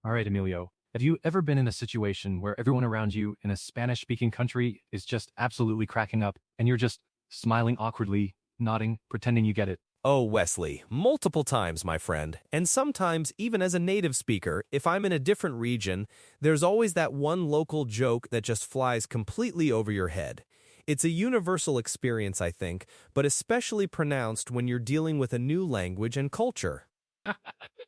All right, Emilio, have you ever been in a situation where everyone around you in a Spanish-speaking country is just absolutely cracking up and you're just smiling awkwardly, nodding, pretending you get it? Oh, Wesley, multiple times, my friend. And sometimes, even as a native speaker, if I'm in a different region, there's always that one local joke that just flies completely over your head. It's a universal experience, I think, but especially pronounced when you're dealing with a new language and culture.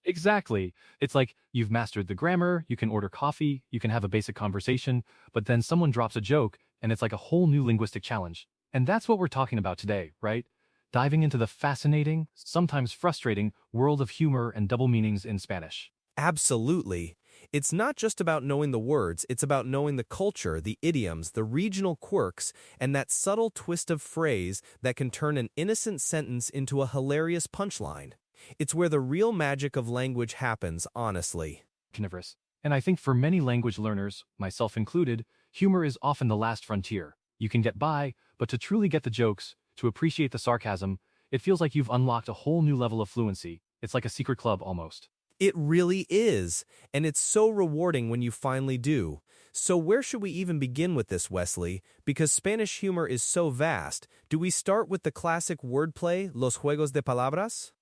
Exactly. It's like you've mastered the grammar, you can order coffee, you can have a basic conversation, but then someone drops a joke and it's like a whole new linguistic challenge. And that's what we're talking about today, right? Diving into the fascinating, sometimes frustrating, world of humor and double meanings in Spanish. Absolutely. It's not just about knowing the words, it's about knowing the culture, the idioms, the regional quirks, and that subtle twist of phrase that can turn an innocent sentence into a hilarious punchline. It's where the real magic of language happens, honestly. Carnivorous. And I think for many language learners, myself included, humor is often the last frontier. You can get by, but to truly get the jokes, to appreciate the sarcasm, it feels like you've unlocked a whole new level of fluency. It's like a secret club almost. It really is, and it's so rewarding when you finally do. So where should we even begin with this, Wesley? Because Spanish humor is so vast, do we start with the classic wordplay, los juegos de palabras?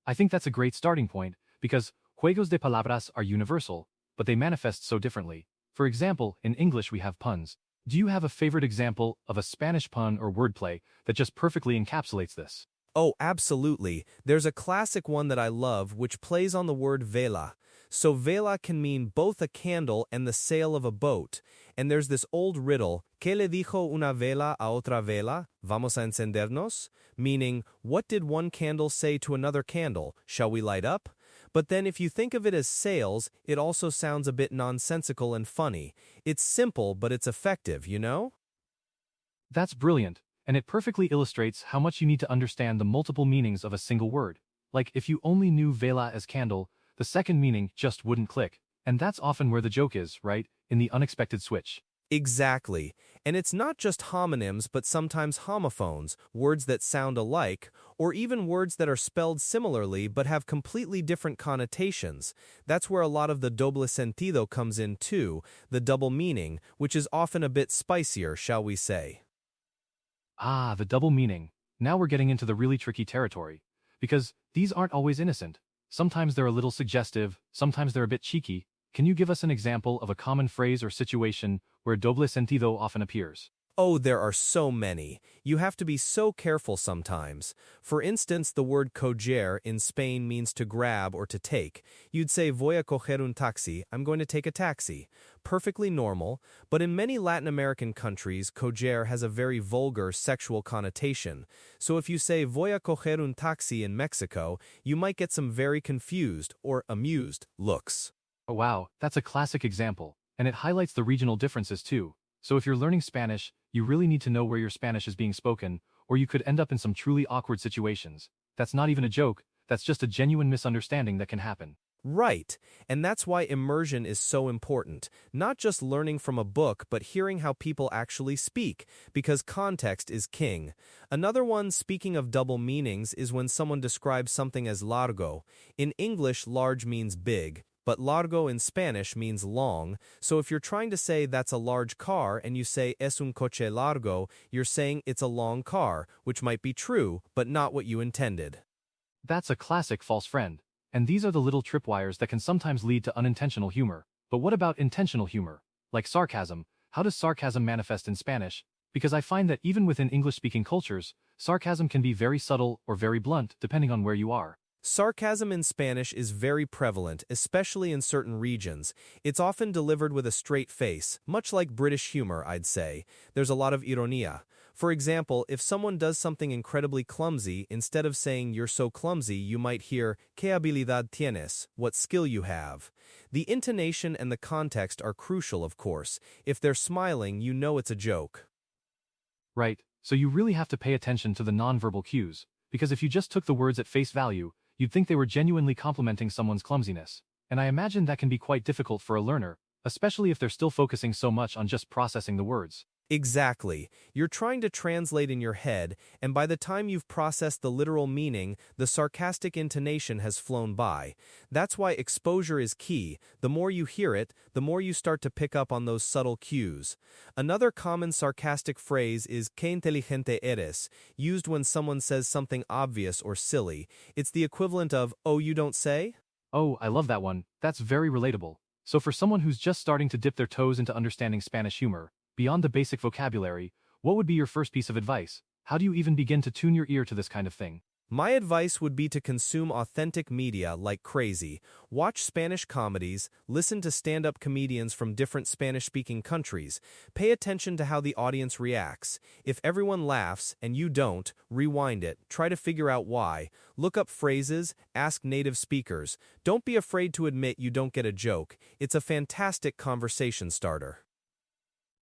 I think that's a great starting point, because juegos de palabras are universal, but they manifest so differently. For example, in English we have puns. Do you have a favorite example of a Spanish pun or wordplay that just perfectly encapsulates this? Oh, absolutely. There's a classic one that I love which plays on the word vela. So vela can mean both a candle and the sail of a boat. And there's this old riddle, ¿Qué le dijo una vela a otra vela? ¿Vamos a encendernos? Meaning, what did one candle say to another candle? Shall we light up? But then if you think of it as sails, it also sounds a bit nonsensical and funny. It's simple, but it's effective, you know? That's brilliant, and it perfectly illustrates how much you need to understand the multiple meanings of a single word. Like if you only knew vela as candle, the second meaning just wouldn't click. And that's often where the joke is, right? In the unexpected switch. Exactly. And it's not just homonyms, but sometimes homophones, words that sound alike, or even words that are spelled similarly but have completely different connotations. That's where a lot of the doble sentido comes in too, the double meaning, which is often a bit spicier, shall we say. Ah, the double meaning. Now we're getting into the really tricky territory. Because these aren't always innocent. Sometimes they're a little suggestive, sometimes they're a bit cheeky. Can you give us an example of a common phrase or situation where doble sentido often appears? Oh, there are so many. You have to be so careful sometimes. For instance, the word coger in Spain means to grab or to take. You'd say voy a coger un taxi, I'm going to take a taxi. Perfectly normal, but in many Latin American countries, coger has a very vulgar sexual connotation. So if you say voy a coger un taxi in Mexico, you might get some very confused or amused looks. Oh wow, that's a classic example. And it highlights the regional differences too. So if you're learning Spanish, you really need to know where your Spanish is being spoken, or you could end up in some truly awkward situations. That's not even a joke, that's just a genuine misunderstanding that can happen. Right, and that's why immersion is so important. Not just learning from a book, but hearing how people actually speak, because context is king. Another one, speaking of double meanings, is when someone describes something as largo. In English, large means big, but largo in Spanish means long, so if you're trying to say that's a large car and you say es un coche largo, you're saying it's a long car, which might be true, but not what you intended. That's a classic false friend. And these are the little tripwires that can sometimes lead to unintentional humor. But what about intentional humor? Like sarcasm. How does sarcasm manifest in Spanish? Because I find that even within English-speaking cultures, sarcasm can be very subtle or very blunt depending on where you are. Sarcasm in Spanish is very prevalent, especially in certain regions. It's often delivered with a straight face, much like British humor, I'd say. There's a lot of ironia. For example, if someone does something incredibly clumsy, instead of saying you're so clumsy, you might hear ¿Qué habilidad tienes? What skill you have. The intonation and the context are crucial, of course. If they're smiling, you know it's a joke. Right, so you really have to pay attention to the nonverbal cues, because if you just took the words at face value, you'd think they were genuinely complimenting someone's clumsiness. And I imagine that can be quite difficult for a learner, especially if they're still focusing so much on just processing the words. Exactly. You're trying to translate in your head, and by the time you've processed the literal meaning, the sarcastic intonation has flown by. That's why exposure is key. The more you hear it, the more you start to pick up on those subtle cues. Another common sarcastic phrase is "qué inteligente eres," used when someone says something obvious or silly. It's the equivalent of, "Oh, you don't say?" Oh, I love that one. That's very relatable. So for someone who's just starting to dip their toes into understanding Spanish humor, beyond the basic vocabulary, what would be your first piece of advice? How do you even begin to tune your ear to this kind of thing? My advice would be to consume authentic media like crazy. Watch Spanish comedies, listen to stand-up comedians from different Spanish-speaking countries. Pay attention to how the audience reacts. If everyone laughs and you don't, rewind it. Try to figure out why. Look up phrases, ask native speakers. Don't be afraid to admit you don't get a joke. It's a fantastic conversation starter.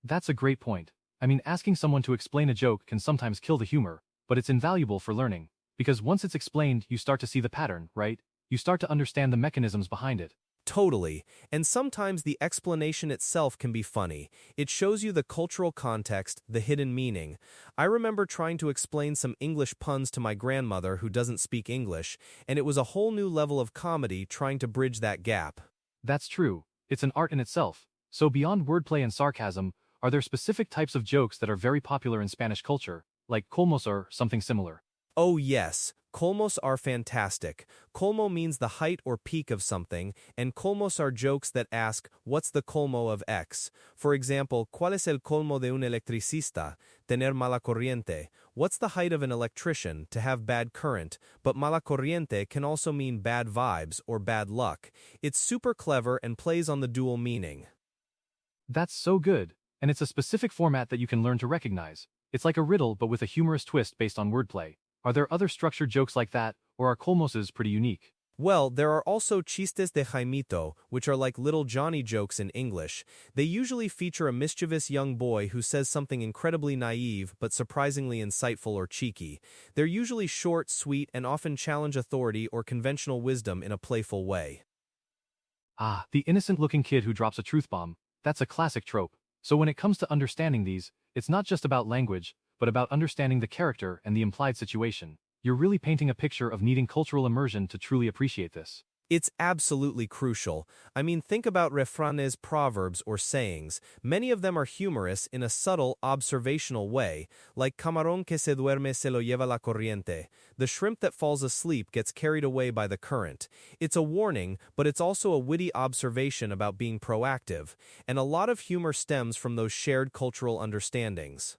That's a great point. I mean, asking someone to explain a joke can sometimes kill the humor, but it's invaluable for learning. Because once it's explained, you start to see the pattern, right? You start to understand the mechanisms behind it. Totally. And sometimes the explanation itself can be funny. It shows you the cultural context, the hidden meaning. I remember trying to explain some English puns to my grandmother who doesn't speak English, and it was a whole new level of comedy trying to bridge that gap. That's true. It's an art in itself. So beyond wordplay and sarcasm, are there specific types of jokes that are very popular in Spanish culture, like colmos or something similar? Oh yes, colmos are fantastic. Colmo means the height or peak of something, and colmos are jokes that ask, what's the colmo of X? For example, ¿cuál es el colmo de un electricista? Tener mala corriente. What's the height of an electrician? To have bad current, but mala corriente can also mean bad vibes or bad luck. It's super clever and plays on the dual meaning. That's so good, and it's a specific format that you can learn to recognize. It's like a riddle but with a humorous twist based on wordplay. Are there other structured jokes like that, or are colmoses pretty unique? Well, there are also chistes de Jaimito, which are like little Johnny jokes in English. They usually feature a mischievous young boy who says something incredibly naive but surprisingly insightful or cheeky. They're usually short, sweet, and often challenge authority or conventional wisdom in a playful way. Ah, the innocent-looking kid who drops a truth bomb. That's a classic trope. So when it comes to understanding these, it's not just about language, but about understanding the character and the implied situation. You're really painting a picture of needing cultural immersion to truly appreciate this. It's absolutely crucial. I mean, think about refranes, proverbs, or sayings. Many of them are humorous in a subtle, observational way, like camarón que se duerme se lo lleva la corriente. The shrimp that falls asleep gets carried away by the current. It's a warning, but it's also a witty observation about being proactive, and a lot of humor stems from those shared cultural understandings.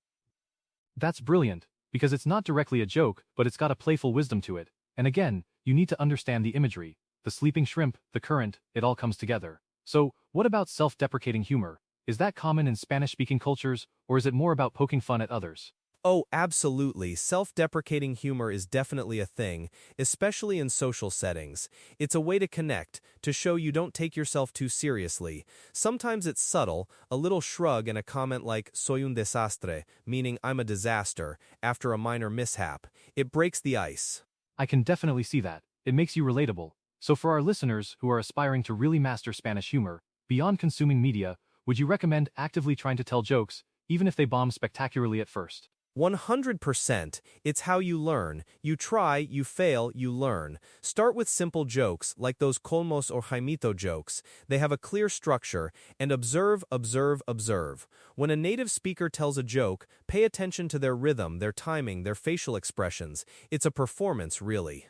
That's brilliant, because it's not directly a joke, but it's got a playful wisdom to it. And again, you need to understand the imagery. The sleeping shrimp, the current, it all comes together. So, what about self-deprecating humor? Is that common in Spanish-speaking cultures, or is it more about poking fun at others? Oh, absolutely. Self-deprecating humor is definitely a thing, especially in social settings. It's a way to connect, to show you don't take yourself too seriously. Sometimes it's subtle, a little shrug and a comment like soy un desastre, meaning I'm a disaster, after a minor mishap. It breaks the ice. I can definitely see that. It makes you relatable. So for our listeners who are aspiring to really master Spanish humor, beyond consuming media, would you recommend actively trying to tell jokes, even if they bomb spectacularly at first? 100%. It's how you learn. You try, you fail, you learn. Start with simple jokes, like those colmos or Jaimito jokes. They have a clear structure, and observe, observe, observe. When a native speaker tells a joke, pay attention to their rhythm, their timing, their facial expressions. It's a performance, really.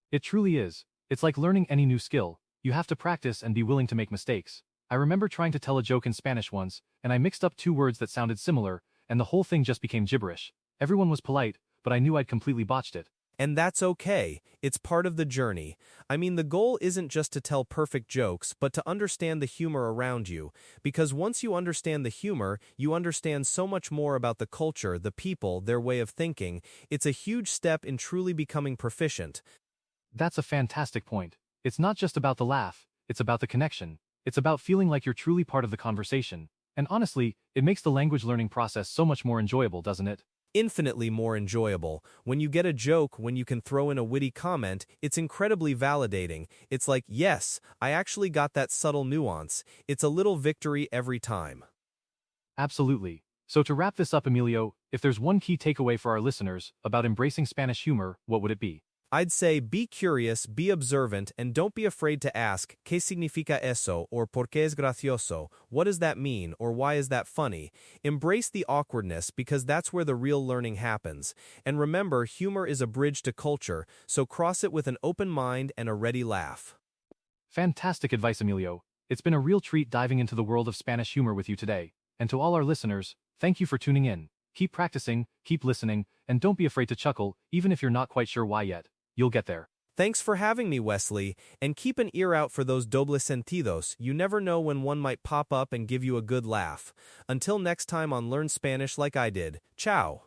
It truly is. It's like learning any new skill. You have to practice and be willing to make mistakes. I remember trying to tell a joke in Spanish once, and I mixed up two words that sounded similar, and the whole thing just became gibberish. Everyone was polite, but I knew I'd completely botched it. And that's okay. It's part of the journey. I mean, the goal isn't just to tell perfect jokes, but to understand the humor around you. Because once you understand the humor, you understand so much more about the culture, the people, their way of thinking. It's a huge step in truly becoming proficient. That's a fantastic point. It's not just about the laugh, it's about the connection. It's about feeling like you're truly part of the conversation. And honestly, it makes the language learning process so much more enjoyable, doesn't it? Infinitely more enjoyable. When you get a joke, when you can throw in a witty comment, it's incredibly validating. It's like, yes, I actually got that subtle nuance. It's a little victory every time. Absolutely. So to wrap this up, Emilio, if there's one key takeaway for our listeners about embracing Spanish humor, what would it be? I'd say be curious, be observant, and don't be afraid to ask, ¿Qué significa eso? Or ¿Por qué es gracioso? What does that mean? Or why is that funny? Embrace the awkwardness because that's where the real learning happens. And remember, humor is a bridge to culture, so cross it with an open mind and a ready laugh. Fantastic advice, Emilio. It's been a real treat diving into the world of Spanish humor with you today. And to all our listeners, thank you for tuning in. Keep practicing, keep listening, and don't be afraid to chuckle, even if you're not quite sure why yet. You'll get there. Thanks for having me, Wesley, and keep an ear out for those doble sentidos. You never know when one might pop up and give you a good laugh. Until next time on Learn Spanish Like I Did. Ciao.